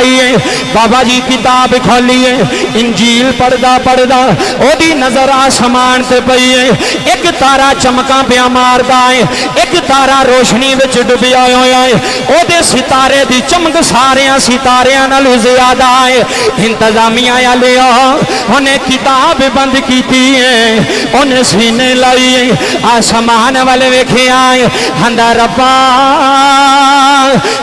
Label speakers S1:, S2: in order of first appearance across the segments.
S1: آئیے بابا جی کتاب کھولیے انجیل پڑھدا پڑھدا او دی نظر آسمان تے پئی ہے ایک تارا چمکاں پیا ماردا ہے ایک تارا روشنی وچ ڈبیا ہویا ہے او دے ستارے دی چمک ساریاں ستاریاں نالوں زیادہ ہے انتظامیہ والیا انہیں کتاب بند کیتی ہے انہیں سینے لائی ہے آسمان والے ویکھیا ہے ہندا ربا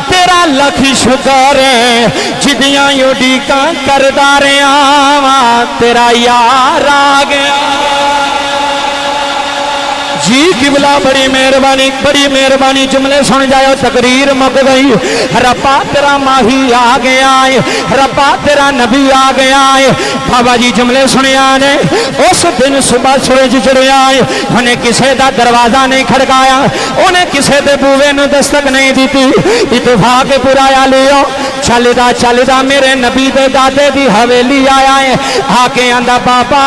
S1: تیرا لکھ شکر ہے جدیاں یوڈیکاں کردا رہیا تیرا یار آ گیا جی قبلہ بڑی مہربانی جملے سن جائے تقریر مک گئی ربا تیرا ماہی آ گیا ہے ربا تیرا نبی آ گیا ہے بابا جی جملے سنیا نے اس دن صبح سورج چڑھیا ہے انہیں کسے دا دروازہ نہیں کھڑکایا انہیں کسے دے بوے نو دستک نہیں دیتی اتفاق پرایا لیو چلدا میرے نبی دے دادے دی حویلی آیا ہے آ کے آندا بابا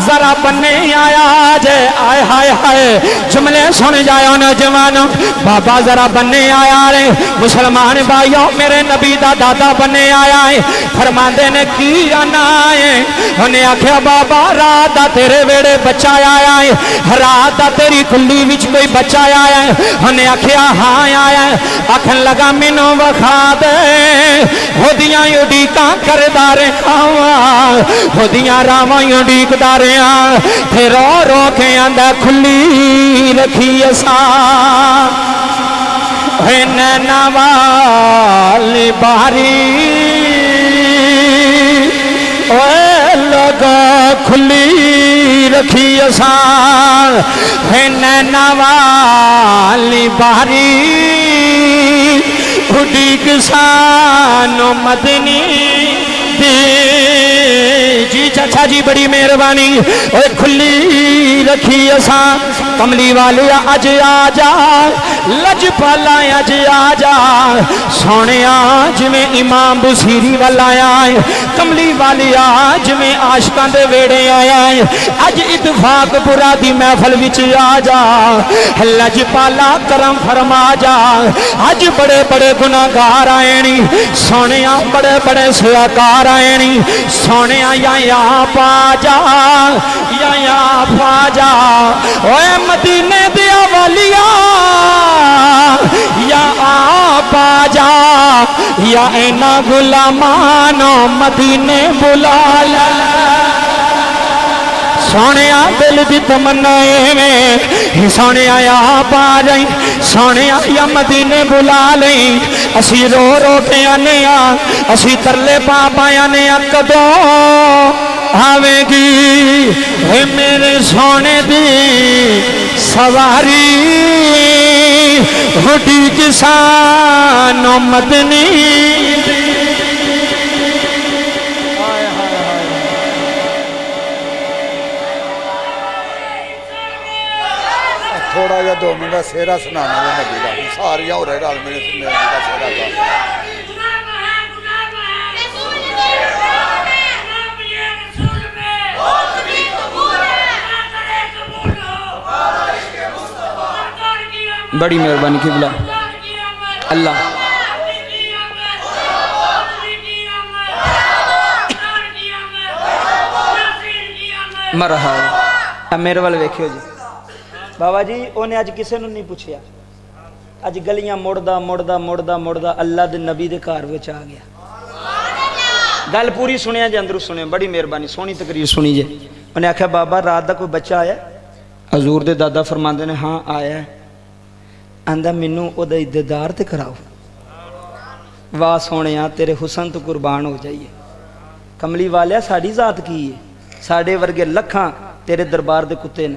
S1: ذرا بننے آیا جے آئے ہائے ہائے جملے سن جائے نوجوان بابا ذرا بننے آیا رہے مسلمان بھائیو میرے نبی دا دادا بننے آیا ہے فرماندے نے کی آنا ہے انہیں آکھیا بابا رات دا تیرے ویڑے بچہ آیا ہے رات دا تیری کھلی وچ کوئی بچہ آیا ہے انہیں آکھیا ہاں آیا ہے آکھن لگا مینوں وکھا دے ہودیاں یوڈیکاں کردارے آواں ہودیاں راواں یوڈیکدارے پھر رو کے آندا کھلی رکھی اساں نینا والی باری اوے لگا کھلی رکھی اساں نینا والی باری اڈیک سانو مدنی جی چچا جی بڑی مہربانی اوے کھلی رکھی اساں کملی والیا اج آ جا لج پالا اج آ جا سونے جویں امام بصیری والا آیا ہے کملی والیا جویں عاشقاں دے ویڑے آیا ہے اج اتفاق پورا دی محفل وچ آ جا لج پالا کرم فرما جا اج بڑے بڑے گناہگار آئے نی سونے بڑے بڑے سیاکار آئے نی سونے یا پا جا یا پا جا اوے مدینے دیا والیا یا آپ آ جا یا اینا غلامانو مدینے بلا لے سونے دل دی تمنا میں سونے آپ آ جائیں سونے یا مدینے بلا لیں اسی رو رو کے آنے اسی ترلے پا پانے کدوں آوے گی اے میرے سونے دی سواری ہڈی کسانو مدنی
S2: تھوڑا جا 2 منٹ سیرا سنانا ہے نبی دا ساریاں ہو رہے رال میرے نبی دا سیرا دا
S3: بڑی مہربانی قبلہ اللہ مرحبا میرے والے ویکھیو جی بابا جی انہیں اج کسے نوں نہیں پوچھیا اج گلیاں مڑدا اللہ دے نبی دے گھر وچ آ گیا گل پوری سنیا جے اندروں سنیا بڑی مہربانی سونی تقریر سنی جے انہیں آکھیا بابا رات دا کوئی بچہ آیا حضور دے دادا فرماندے نے ہاں آیا ہے آندا مینوں او دا دیدار تے کراؤ واہ سونیا تیرے حسن تو قربان ہو جائیے کملی والیا ساڑی ذات کی ہے ساڑے ورگے لکھاں تیرے دربار دے کتے نے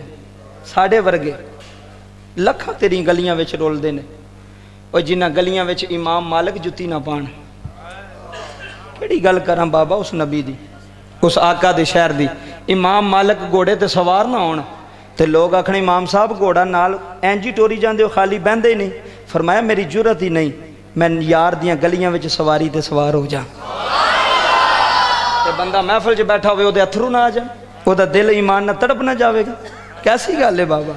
S3: ساڑے ورگے لکھاں تیری گلیاں وچ رول دے نے اور جنہ گلیاں وچ امام مالک جتی نہ پان کیڑی گل کراں بابا اس نبی دی اس آقا دے شہر دی امام مالک گھوڑے تے سوار نہ ہونا تے لوگ آکھنے امام صاحب گھوڑا نال اینجی ٹوری جاندے ہو خالی بہندے ہی نہیں فرمایا میری جرت ہی نہیں میں یار دیاں گلیاں وچ سواری تے سوار ہو جا تے بندہ محفل چ بیٹھا ہوئے او دے اتھرو نہ آ جان او دا دل ایمان نہ تڑپ نہ جاوے گا کیسی گل ہے بابا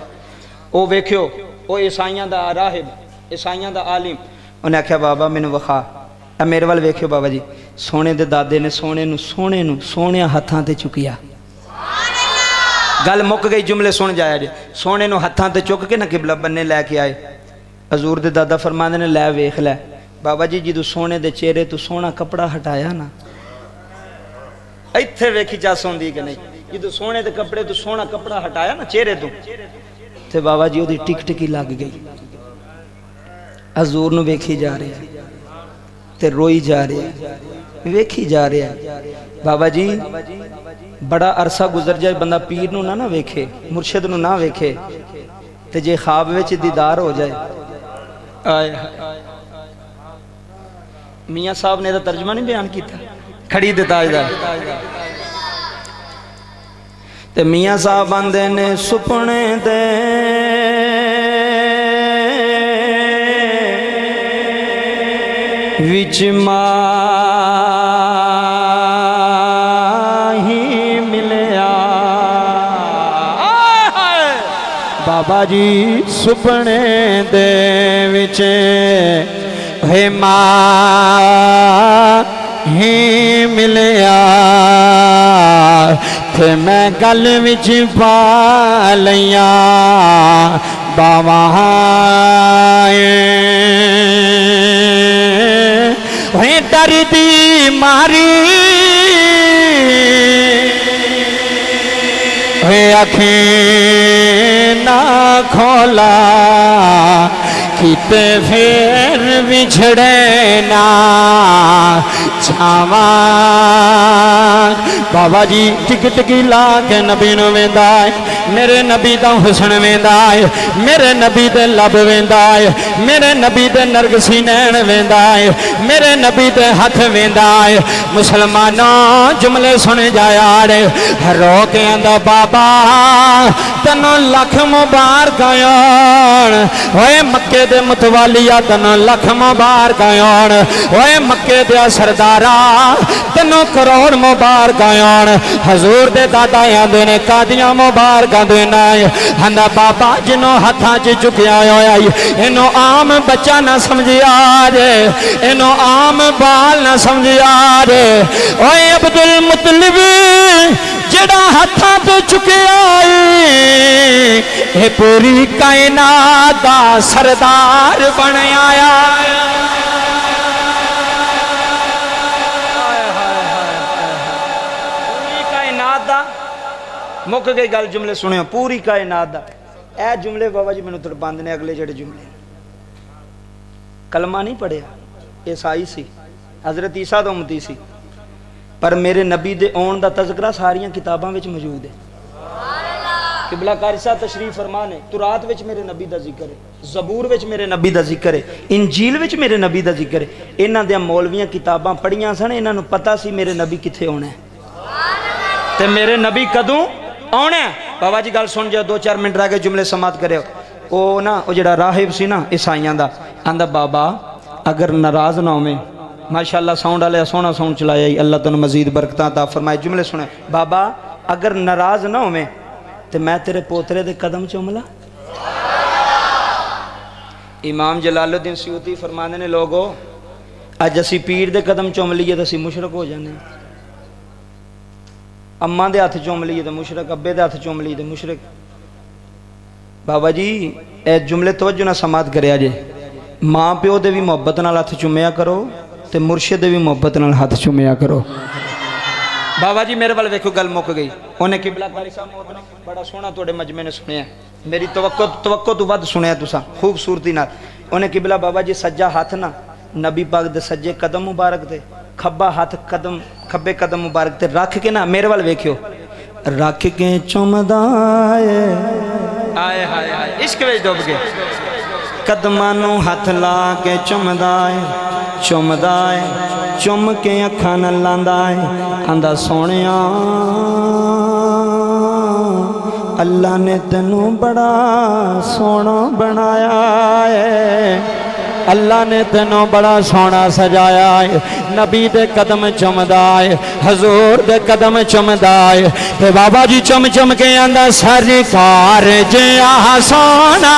S3: او ویکھیو او عیسائیاں دا راہب عیسائیاں دا عالم انہیں آکھیا بابا مینوں وکھا میرے وال ویکھو بابا جی سونے دے دادے نے سونے نو سونے ہاتھاں تے چکیا گل مک گئی جملے سن جایا جی سونے نو ہاتھاں تے چک کے نہ قبلہ بننے لے کے آئے حضور دے دادا فرماندے نے لے ویکھ لے بابا جی جدو سونے دے چہرے تو سونا کپڑا ہٹایا نا ایتھے ویکھی چاس ہوندی کہ نہیں جدو سونے دے کپڑے تو سونا کپڑا ہٹایا نا چہرے تو تے بابا جی دی ٹک ٹکی لگ گئی حضور نو ویکھی جا رہے ہیں تے روئی جا رہے ہیں ویکھی جا رہے ہیں بابا جی بڑا عرصہ گزر جائے بندہ پیر نو نہ ویکھے مرشد نو نہ ویکھے تے جے خواب وچ دیدار ہو جائے آئے میاں صاحب نے تو ترجمہ نہیں بیان کیتا کھڑی دے تاجدار تے میاں صاحب بندے نے سپنے دے وچ ماہی ملیا بابا جی سپنے دے وچ ہے ماہی ملیا تے میں گل وچ پا لیاں باواں ہے ڈر دی ماری ہے اکھیں نہ کھولا کتے پھر بچھڑے نا چھاواں بابا جی ٹک ٹکی لا کے نبی نو ویندا ہے میرے نبی دا حسن ویندا ہے میرے نبی دے لب ویندا ہے میرے نبی دے نرگسی نین ویندا ہے میرے نبی دے ہاتھ ویندا ہے مسلمانوں جملے سنے جایا رے رو کے آندا بابا تنو لکھ مبارک آن ہوئے مکے دے متوالیا تنو لکھ مبارک آن ہوئے مکے دے سردارا تنو کروڑ مبارک آن حضور دے دادا آندے نے قادیاں مبارک دینا ہے ہندا بابا جنوں ہتھاں چ چکیا ہویا اینو عام بچہ نہ سمجھیا جے اینو عام بال نہ سمجھیا جے اوے عبد المطلب جڑا ہتھاں تو چکیا اے پوری کائنات دا سردار بن آیا پوری کائنات دا مک گئی گل جملے سنیو پوری کائنات دا اے جملے بابا جی میں تڑپاندے نے اگلے جڑے جملے کلمہ نہیں پڑھیا عیسائی سی حضرت عیسیٰ دا امتی سی پر میرے نبی دے اون دا تذکرہ ساریاں کتاباں وچ موجود ہے قبلہ قاری صاحب تشریف فرمانے تورات وچ میرے نبی دا ذکر ہے زبور وچ میرے نبی دا ذکر ہے انجیل وچ میرے نبی دا ذکر ہے انہاں دیاں مولویاں کتاباں پڑھیاں سن انہاں نوں پتہ سی میرے نبی کتھے ہونا ہے تے میرے نبی کدوں آنا ہے بابا جی گل سن جاؤ 2-4 منٹ رہ گئے جملے سماعت کرے او نا او جڑا راہب سی نا عیسائیاں دا آندا بابا اگر ناراض نہ ہوویں ماشاءاللہ ساؤنڈ والے سونا ساؤنڈ چلایا اللہ تن مزید برکتاں عطا فرمائے جملے سنے بابا اگر ناراض نہ ہوویں تے میں تیرے پوترے دے قدم چوملا امام جلال الدین سیوطی فرمانے نے لوگو اج اسی پیر دے قدم چوم لیے تے اسی مشرک ہو جانے اماں دے ہاتھ چوم لیے تے مشرک ابے دے ہاتھ چوم لیے تے مشرک بابا جی اے جملے توجہ نہ سماعت کریا جے ماں پیو دے بھی محبت نال ہاتھ چومیا کرو تے مرشد بھی محبت نال ہاتھ چومیا کرو بابا جی میرے وال ویکھو گل مک گئی انہیں قبلہ قاری صاحب محترم بڑا سونا توڑے مجمع نے سنیا میری توقع تو ود سنیا تسا خوبصورتی نال انہیں قبلہ بابا جی سجا ہاتھ نا نبی پاک دے سجے قدم مبارک دے کھبا ہاتھ قدم کھبے قدم مبارک تے رکھ کے نا میرے وال ویکھو رکھ کے چومدا آئے ہائے ہائے عشق وچ ڈوب گئے قدماں نوں ہاتھ لا کے چومدا ہے چم کے اکھاں نال لاندا ہے آندا سونیا اللہ نے تینوں بڑا سونا بنایا ہے اللہ نے تینوں بڑا سونا سجایا ہے نبی دے قدم چمدا ہے حضور دے قدم چمدا ہے تے بابا جی چم چم کے آندا سرکار جیہا سونا